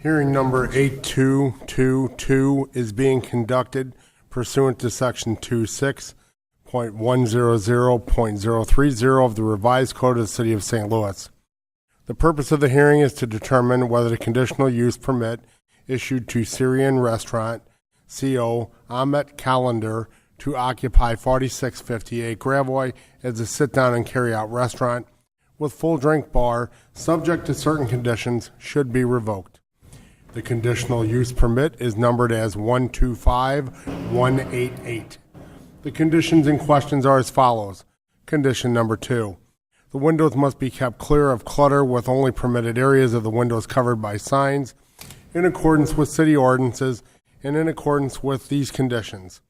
Hearing number 8222 is being conducted pursuant to Section 26.100.030 of the Revised Code of the City of St. Louis. The purpose of the hearing is to determine whether the conditional use permit issued to Syrian Restaurant, CO Ahmet Calendar, to occupy 4658 Gravois as a sit-down and carry-out restaurant with full drink bar, subject to certain conditions, should be revoked. The conditional use permit is numbered as 125188. The conditions in questions are as follows. Condition number 2. The windows must be kept clear of clutter with only permitted areas of the windows covered by signs in accordance with city ordinances and in accordance with these conditions.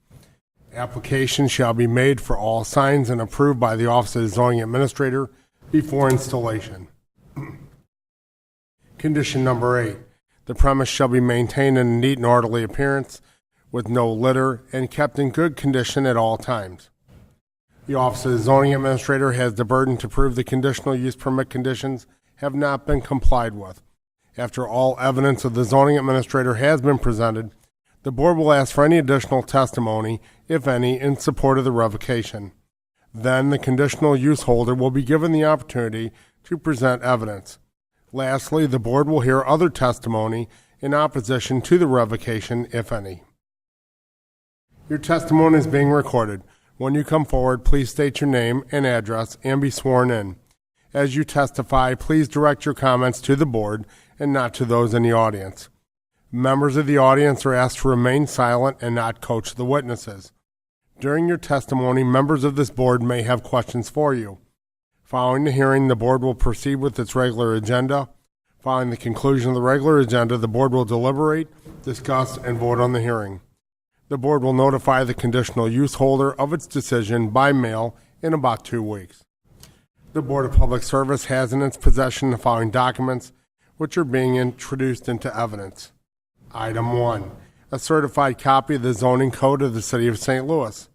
Application shall be made for all signs and approved by the Office of the Zoning Administrator before installation. Condition number 8. The premise shall be maintained in a neat and orderly appearance with no litter and kept in good condition at all times. The Office of the Zoning Administrator has the burden to prove the conditional use permit conditions have not been complied with. After all evidence of the Zoning Administrator has been presented, the Board will ask for any additional testimony, if any, in support of the revocation. Then the conditional use holder will be given the opportunity to present evidence. Lastly, the Board will hear other testimony in opposition to the revocation, if any. Your testimony is being recorded. When you come forward, please state your name and address and be sworn in. As you testify, please direct your comments to the Board and not to those in the audience. Members of the audience are asked to remain silent and not coach the witnesses. During your testimony, members of this Board may have questions for you. Following the hearing, the Board will proceed with its regular agenda. Following the conclusion of the regular agenda, the Board will deliberate, discuss, and vote on the hearing. The Board will notify the conditional use holder of its decision by mail in about 2 weeks. The Board of Public Service has in its possession the following documents, which are being introduced into evidence. Item 1, a certified copy of the zoning code of the City of St. Louis.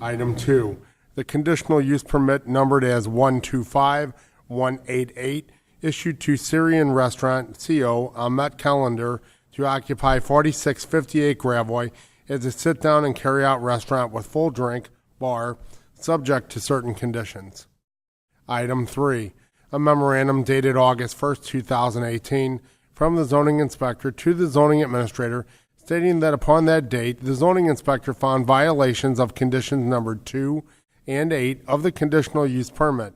Item 2, the conditional use permit numbered as 125188 issued to Syrian Restaurant, CO Ahmet Calendar, to occupy 4658 Gravois as a sit-down and carry-out restaurant with full drink bar, subject to certain conditions. Item 3, a memorandum dated August 1st, 2018, from the zoning inspector to the zoning administrator, stating that upon that date, the zoning inspector found violations of conditions numbered 2 and 8 of the conditional use permit.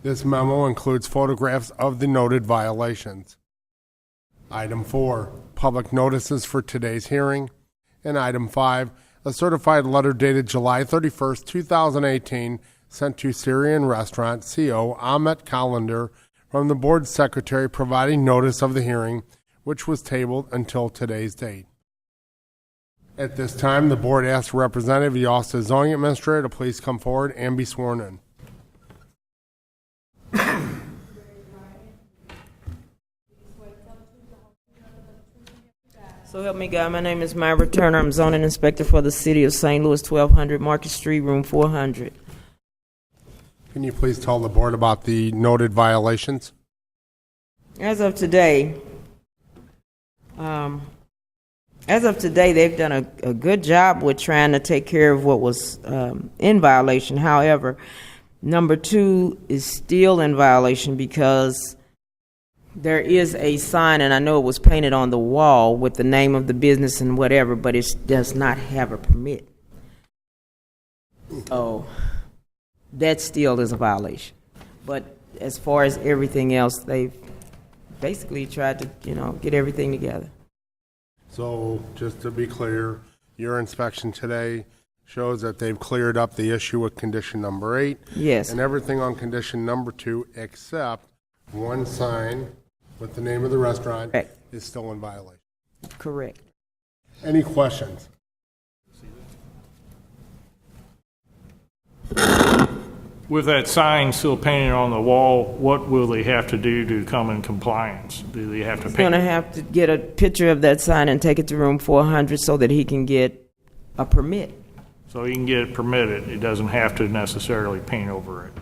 This memo includes photographs of the noted violations. Item 4, public notices for today's hearing. And item 5, a certified letter dated July 31st, 2018, sent to Syrian Restaurant, CO Ahmet Calendar, from the Board Secretary providing notice of the hearing, which was tabled until today's date. At this time, the Board asks a representative of the Office of the Zoning Administrator to please come forward and be sworn in. So help me God, my name is Myra Turner. I'm zoning inspector for the City of St. Louis, 1200 Market Street, room 400. Can you please tell the Board about the noted violations? As of today, they've done a good job with trying to take care of what was in violation. However, number 2 is still in violation because there is a sign, and I know it was painted on the wall with the name of the business and whatever, but it does not have a permit. So that still is a violation. But as far as everything else, they've basically tried to, get everything together. So, just to be clear, your inspection today shows that they've cleared up the issue with condition number 8. Yes. And everything on condition number 2, except one sign with the name of the restaurant, Correct. is still in violation. Correct. Any questions? With that sign still painted on the wall, what will they have to do to come in compliance? Do they have to He's paint? going to have to get a picture of that sign and take it to room 400 so that he can get a permit. So you can get it permitted. It doesn't have to necessarily paint over it.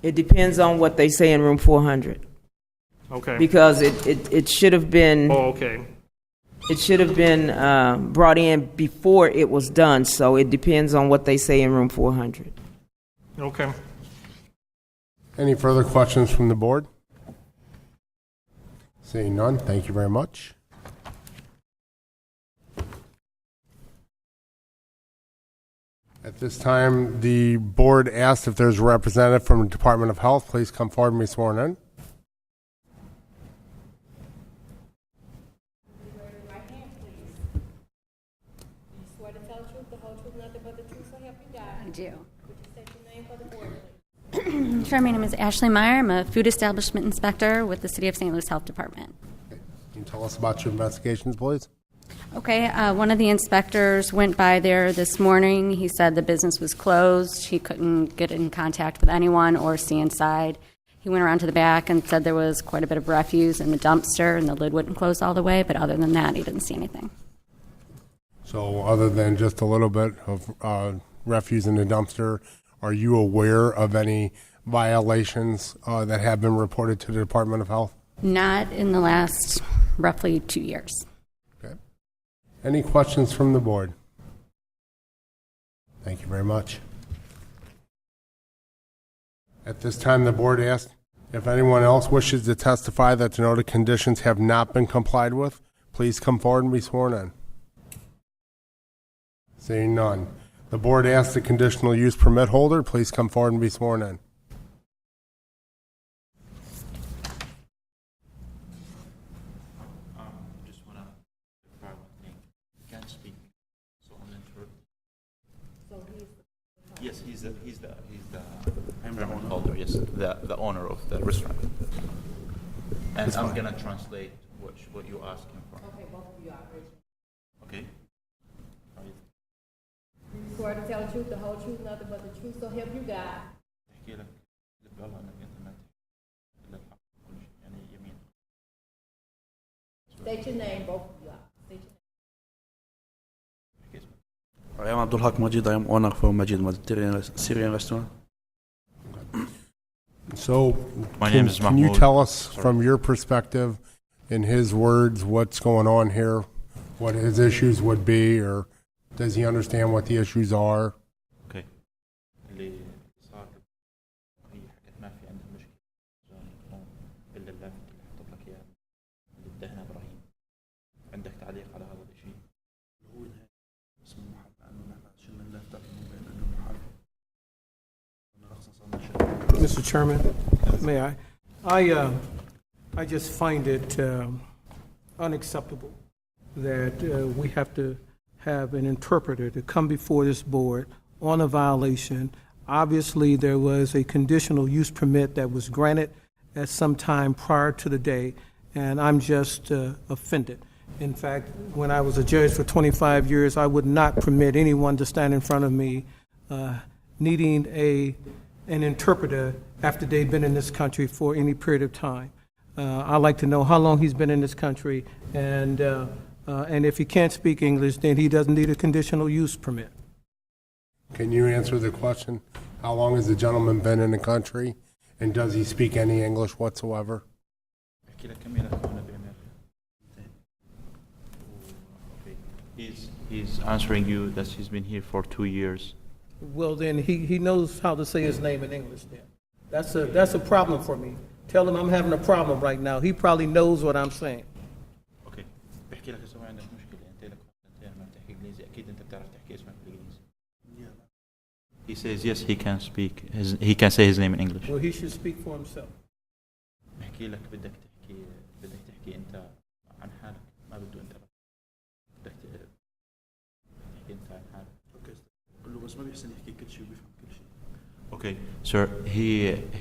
It depends on what they say in room 400. Okay. because it should have been. Oh, okay. It should have been brought in before it was done, so it depends on what they say in room 400. Okay. Any further questions from the board? Seeing none, thank you very much. At this time, the board asked if there's a representative from the Department of Health. Please come forward and be sworn in. Swear to tell the truth, the whole truth, nothing but the truth, so help you God. I do. Would you state your name for the board, please? Sure, my name is Ashley Meyer. I'm a food establishment inspector with the City of St. Louis Health Department. Can you tell us about your investigations, please? Okay, one of the inspectors went by there this morning. He said the business was closed. He couldn't get in contact with anyone or see inside. He went around to the back and said there was quite a bit of refuse in the dumpster and the lid wouldn't close all the way, but other than that, he didn't see anything. So other than just a little bit of refuse in the dumpster, are you aware of any violations that have been reported to the Department of Health? Not in the last roughly 2 years. Okay. Any questions from the board? Thank you very much. At this time, the board asks if anyone else wishes to testify that the noted conditions have not been complied with, please come forward and be sworn in. Seeing none. The board asks the conditional use permit holder, please come forward and be sworn in. Just want to clarify one thing. He can't speak, so I'm interrupted. So yes, he's the permit holder. Yes, the owner of the restaurant. And I'm gonna translate what you asked him for. Okay, both of you are. Okay. You swear to tell the truth, the whole truth, nothing but the truth, so help you God. تحكي لك اللي بقالها انك انت ما تحكي الا الحق كل شيء يعني يمين. State your name, both of you are. State your name. تحكي اسمك. I am Abdul Haq Majid. I am owner for Majid Syrian restaurant. So, My name is can you Mahmoud. tell us Sorry. from your perspective, in his words, what's going on here, what his issues would be, or does he understand what the issues are? اوكي. اللي صار هي حكت ما في عندها مشكله هون الا اللافت اللي حطت لك اياه اللي اداها ابراهيم. عندك تعليق على هذا الشيء؟ هو اسم محل انه نحن شلنا اللافت انه محل رخصه صار شغل. Mr. Chairman, may I? I just find it unacceptable that we have to have an interpreter to come before this board on a violation. Obviously, there was a conditional use permit that was granted at some time prior to the day, and I'm just offended. In fact, when I was a judge for 25 years, I would not permit anyone to stand in front of me needing an interpreter after they've been in this country for any period of time. I'd like to know how long he's been in this country, and if he can't speak English, then he doesn't need a conditional use permit. Can you answer the question? How long has the gentleman been in the country, and does he speak any English whatsoever? احكي لك كم يلك هون بامريكا. Okay. He's answering you that he's been here for 2 years. Well, then he knows how to say his name in English then. That's a problem for me. Tell him I'm having a problem right now. He probably knows what I'm saying. اوكي. بحكي لك اذا ما عندك مشكله انت لك سنتين ما بتحكي انجليزي اكيد انت بتعرف تحكي اسمك بالانجليزي. He says yes, he can speak. He can say his name in English. Well, he should speak for himself. بحكي لك بدك تحكي انت عن حالك ما بده انت بدك تحكي انت عن حالك. اوكي قل له بس ما بيحسن يحكي كل شيء وبيفهم كل شيء. Okay, sir.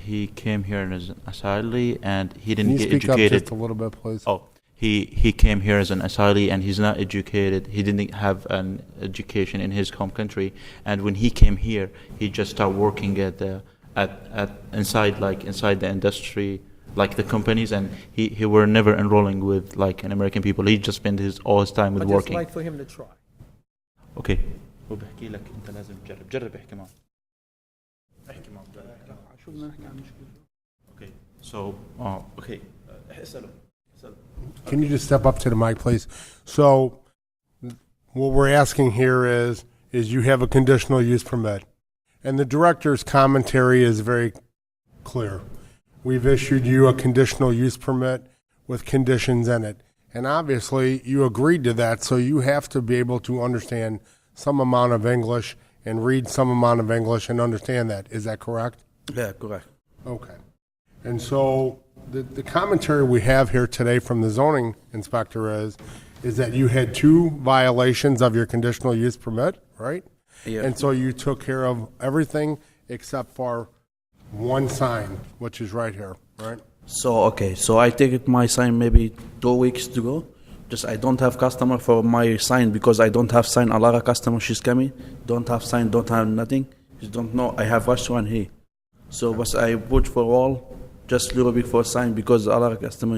He came here as an asylee and he Can didn't you get speak up educated. just a little bit, please? Oh, he came here as an asylee and he's not educated. He didn't have an education in his home country. And when he came here, he just started working at inside the industry, like the companies. And he were never enrolling with like an American people. He just spent all his time with I'd just working. like for him to try. Okay. هو بحكي لك انت لازم جرب احكي معه. احكي معه. شو بدنا نحكي عن مشكلة؟ Okay. So okay. اسأله اسأله. Can you just step up to the mic, please? So, what we're asking here is you have a conditional use permit, and the director's commentary is very clear. We've issued you a conditional use permit with conditions in it, and obviously you agreed to that, so you have to be able to understand some amount of English and read some amount of English and understand that. Is that correct? Yeah, correct. Okay. And so the commentary we have here today from the zoning inspector is that you had 2 violations of your conditional use permit, right? Yeah. And so you took care of everything except for one sign, which is right here, right? So okay, so I take it my sign maybe 2 weeks to go. Just I don't have customer for my sign because I don't have sign. A lot of customers she's coming, don't have sign, don't have nothing. She don't know I have restaurant here. So but I put for all just little bit for sign because a lot of customer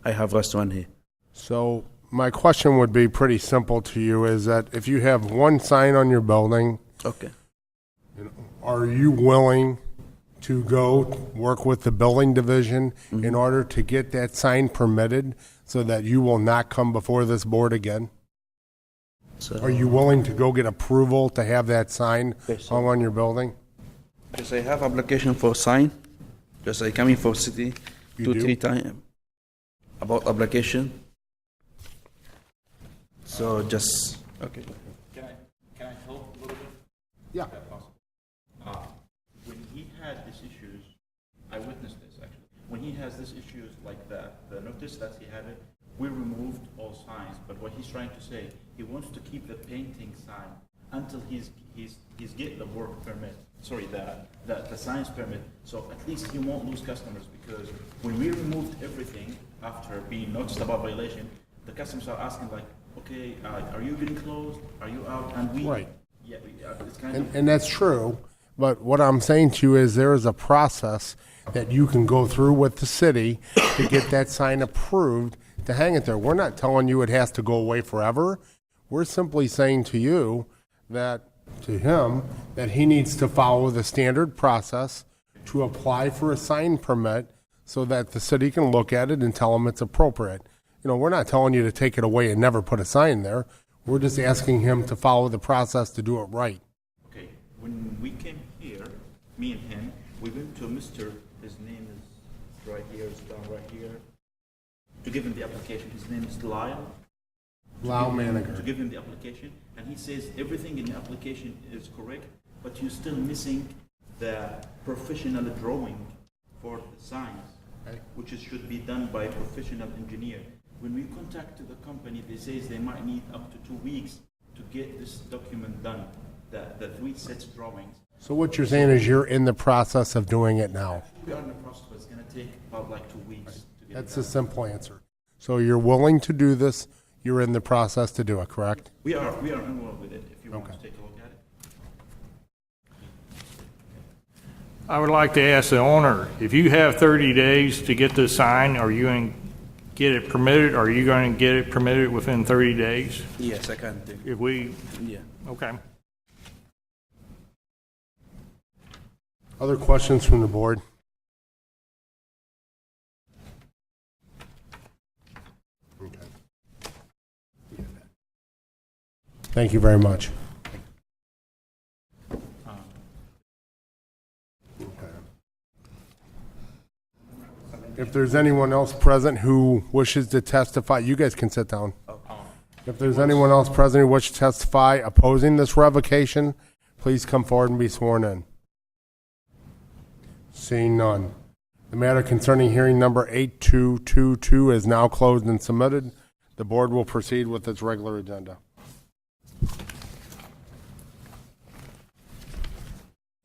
I have restaurant here. So my question would be pretty simple to you is that if you have one sign on your building, Okay. are you willing to go work with the building division in order to get that sign permitted so that you will not come before this board again? So Are you willing to go get approval to have that sign Yes, sir. hung on your building? just I have application for sign. Just I coming for city You do? 2-3 times about application. So just okay. Can I help a little bit? Yeah. When he had these issues, I witnessed this actually. When he has these issues like that, the notice that he had it, we removed all signs. But what he's trying to say, he wants to keep the painting sign until he's get the work permit. Sorry, the science permit. So at least he won't lose customers because when we removed everything after being noticed about violation, the customers are asking like, okay, are you getting closed? Are you out? And we, Right. yeah, it's kind of. And that's true, but what I'm saying to you is there is a process that you can go through with the city to get that sign approved to hang it there. We're not telling you it has to go away forever. We're simply saying to you that, to him, that he needs to follow the standard process to apply for a sign permit so that the city can look at it and tell him it's appropriate. We're not telling you to take it away and never put a sign there. We're just asking him to follow the process to do it right. Okay, when we came here, me and him, we went to Mr. His name is right here, it's down right here, to give him the application. His name is Lyle. Lyle To Maniger. give him the application, and he says everything in the application is correct, but you're still missing the professional drawing for the signs, which should be done by a professional engineer. When we contacted the company, they say they might need up to 2 weeks to get this document done, the 3 sets drawings. So what you're saying is you're in the process of doing it now. We are in the process, but it's gonna take about like 2 weeks to get That's it a done. simple answer. So you're willing to do this, you're in the process to do it, correct? We are involved with it, if you want Okay. to take a look at it. I would like to ask the owner, if you have 30 days to get this sign, are you going to get it permitted? Are you going to get it permitted within 30 days? Yes, I can take. If we, Yeah. okay. Other questions from the board? Okay. Thank you very much. If there's anyone else present who wishes to testify, you guys can sit down. If there's anyone else present who wishes to testify opposing this revocation, please come forward and be sworn in. Seeing none. The matter concerning hearing number 8222 is now closed and submitted. The board will proceed with its regular agenda.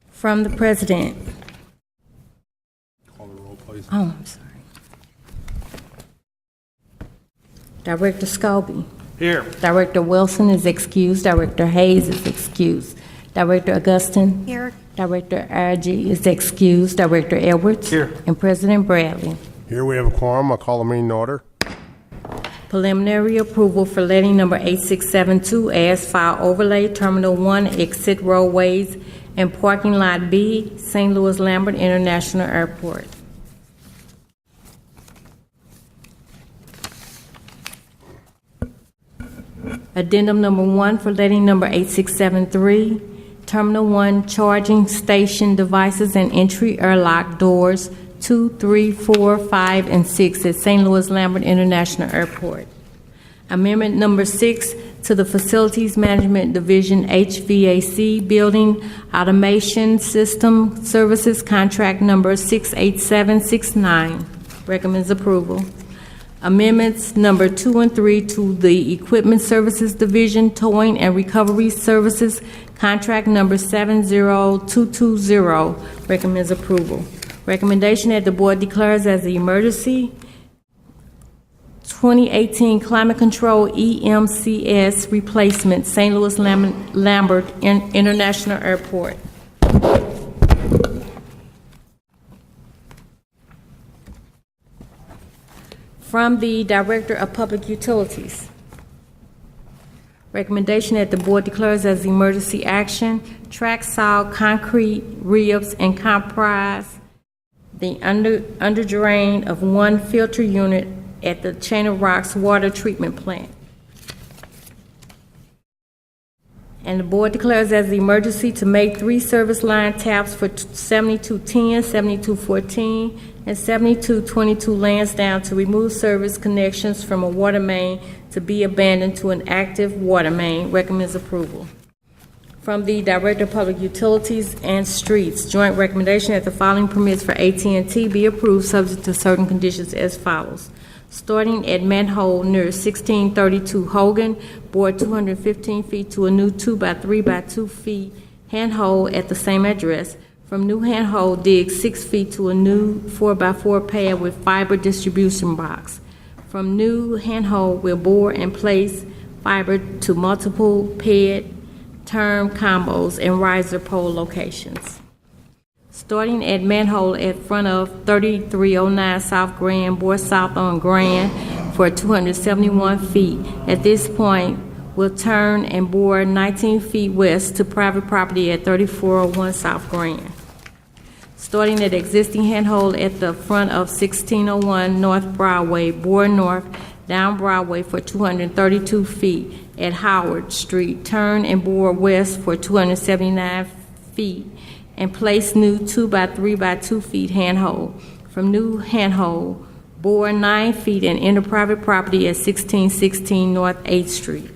From the President. Call the roll, please. Oh, I'm sorry. Director Scobie. Here. Director Wilson is excused. Director Hayes is excused. Director Augustin. Here. Director Argy is excused. Director Edwards. Here. And President Bradley. Here we have a quorum. I'll call the meeting to order. Preliminary approval for letting number 8672 as file overlay Terminal 1 exit roadways and parking lot B, St. Louis Lambert International Airport. Addendum number 1 for letting number 8673, Terminal 1 charging station devices and entry airlock doors 2, 3, 4, 5, and 6 at St. Louis Lambert International Airport. Amendment number 6 to the Facilities Management Division HVAC Building Automation System Services Contract Number 68769. Recommends approval. Amendments number 2 and 3 to the Equipment Services Division Towing and Recovery Services Contract Number 70220. Recommends approval. Recommendation that the board declares as an emergency 2018 Climate Control EMCS Replacement, St. Louis Lambert International Airport. From the Director of Public Utilities. Recommendation that the board declares as emergency action track saw concrete ribs and comprise the under drain of one filter unit at the Chain of Rocks water treatment plant. And the board declares as an emergency to make 3 service line taps for 7210, 7214, and 7222 Lansdowne to remove service connections from a water main to be abandoned to an active water main. Recommends approval. From the Director of Public Utilities and Streets, joint recommendation that the following permits for AT&T be approved subject to certain conditions as follows. Starting at manhole near 1632 Hogan, bore 215 feet to a new 2 by 3 by 2 feet handhole at the same address. From new handhole, dig 6 feet to a new 4 by 4 pad with fiber distribution box. From new handhole, will bore and place fiber to multiple pad term combos and riser pole locations. Starting at manhole at front of 3309 South Grand, bore south on Grand for 271 feet. At this point, will turn and bore 19 feet west to private property at 3401 South Grand. Starting at existing handhole at the front of 1601 North Broadway, bore north down Broadway for 232 feet at Howard Street, turn and bore west for 279 feet, and place new 2 by 3 by 2 feet handhole. From new handhole, bore 9 feet and enter private property at 1616 North 8th Street.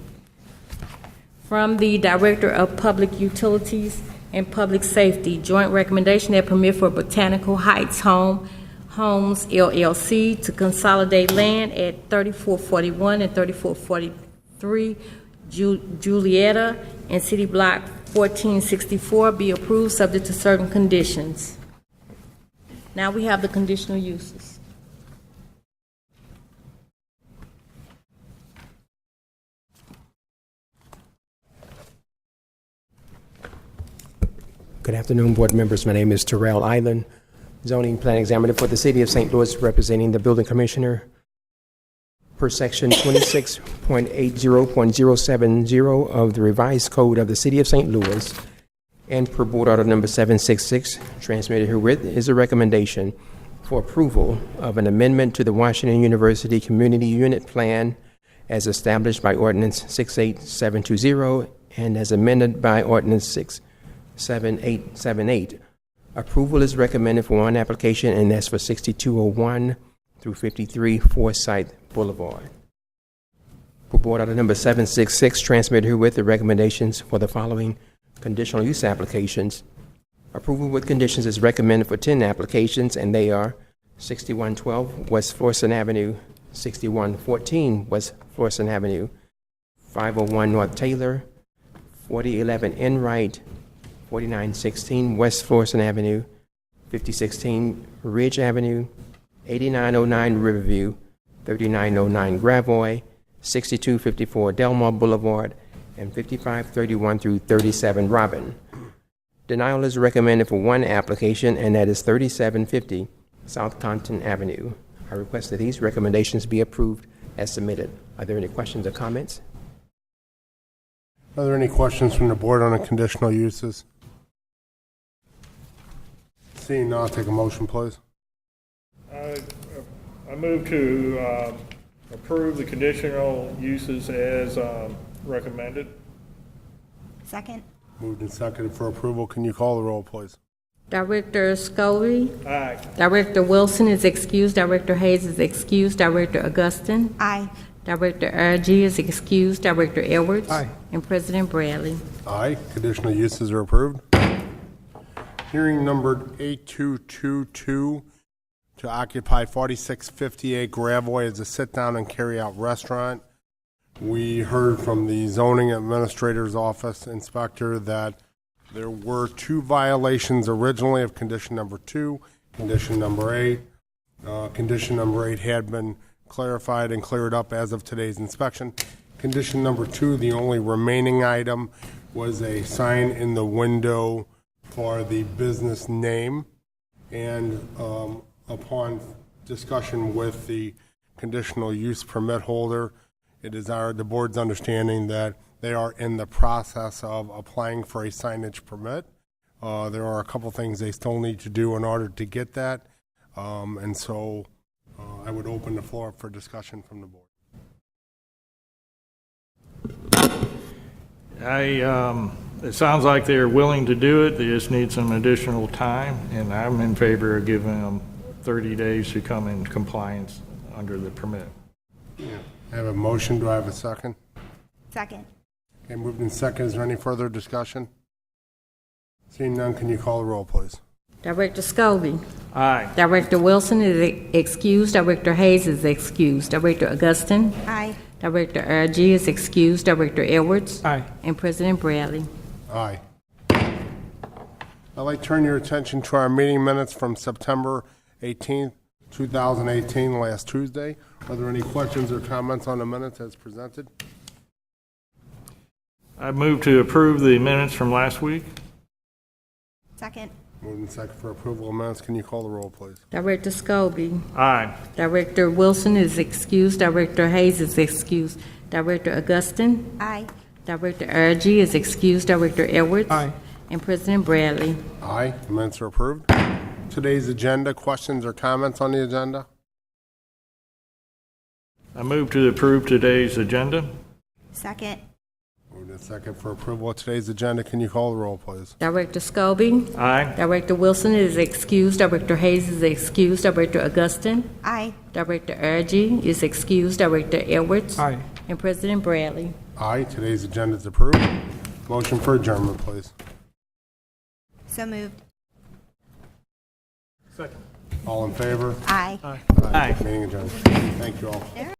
From the Director of Public Utilities and Public Safety, joint recommendation that permit for Botanical Heights Homes LLC to consolidate land at 3441 and 3443 Julietta and City Block 1464 be approved subject to certain conditions. Now we have the conditional uses. Good afternoon, board members. My name is Terrell Island, zoning plan examiner for the City of St. Louis, representing the building commissioner. Per section 26.80.070 of the revised code of the City of St. Louis, and per board order number 766, transmitted herewith, is a recommendation for approval of an amendment to the Washington University Community Unit Plan as established by Ordinance 68720 and as amended by Ordinance 67878. Approval is recommended for one application, and that's for 6201 through 53 Forsyth Boulevard. For board order number 766, transmitted herewith the recommendations for the following conditional use applications. Approval with conditions is recommended for 10 applications, and they are 6112 West Florissant Avenue, 6114 West Florissant Avenue, 501 North Taylor, 4011 Enright, 4916 West Florissant Avenue, 5016 Ridge Avenue, 8909 Riverview, 3909 Gravois, 6254 Delmar Boulevard, and 5531 through 37 Robin. Denial is recommended for one application, and that is 3750 South Compton Avenue. I request that these recommendations be approved as submitted. Are there any questions or comments? Are there any questions from the board on the conditional uses? Seeing none, I'll take a motion, please. I move to approve the conditional uses as recommended. Second. Moved and seconded for approval. Can you call the roll, please? Director Scobie. Aye. Director Wilson is excused. Director Hayes is excused. Director Augustin. Aye. Director RG is excused. Director Edwards. Aye. And President Bradley. Aye. Conditional uses are approved. Hearing numbered 8222 to occupy 4658 Graveway as a sit-down and carry-out restaurant. We heard from the zoning administrator's office inspector that there were 2 violations originally of condition number 2, condition number 8. Condition number 8 had been clarified and cleared up as of today's inspection. Condition number 2, the only remaining item was a sign in the window for the business name. And upon discussion with the conditional use permit holder, it is the board's understanding that they are in the process of applying for a signage permit. There are a couple things they still need to do in order to get that. And so I would open the floor up for discussion from the board. It sounds like they're willing to do it. They just need some additional time, and I'm in favor of giving them 30 days to come in compliance under the permit. I have a motion. Do I have a second? Second. Okay, moved in second. Is there any further discussion? Seeing none, can you call the roll, please? Director Scobie. Aye. Director Wilson is excused. Director Hayes is excused. Director Augustin. Aye. Director RG is excused. Director Edwards. Aye. And President Bradley. Aye. I'd like to turn your attention to our meeting minutes from September 18th, 2018, last Tuesday. Are there any questions or comments on the minutes as presented? I move to approve the minutes from last week. Second. Moved in second for approval of minutes. Can you call the roll, please? Director Scobie. Aye. Director Wilson is excused. Director Hayes is excused. Director Augustin. Aye. Director RG is excused. Director Edwards. Aye. And President Bradley. Aye. The minutes are approved. Today's agenda, questions or comments on the agenda? I move to approve today's agenda. Second. Moved in second for approval of today's agenda. Can you call the roll, please? Director Scobie. Aye. Director Wilson is excused. Director Hayes is excused. Director Augustin. Aye. Director RG is excused. Director Edwards. Aye. And President Bradley. Aye. Today's agenda is approved. Motion for adjournment, please. So moved. Second. All in favor? Aye. Aye. Meeting adjourned. Thank you all.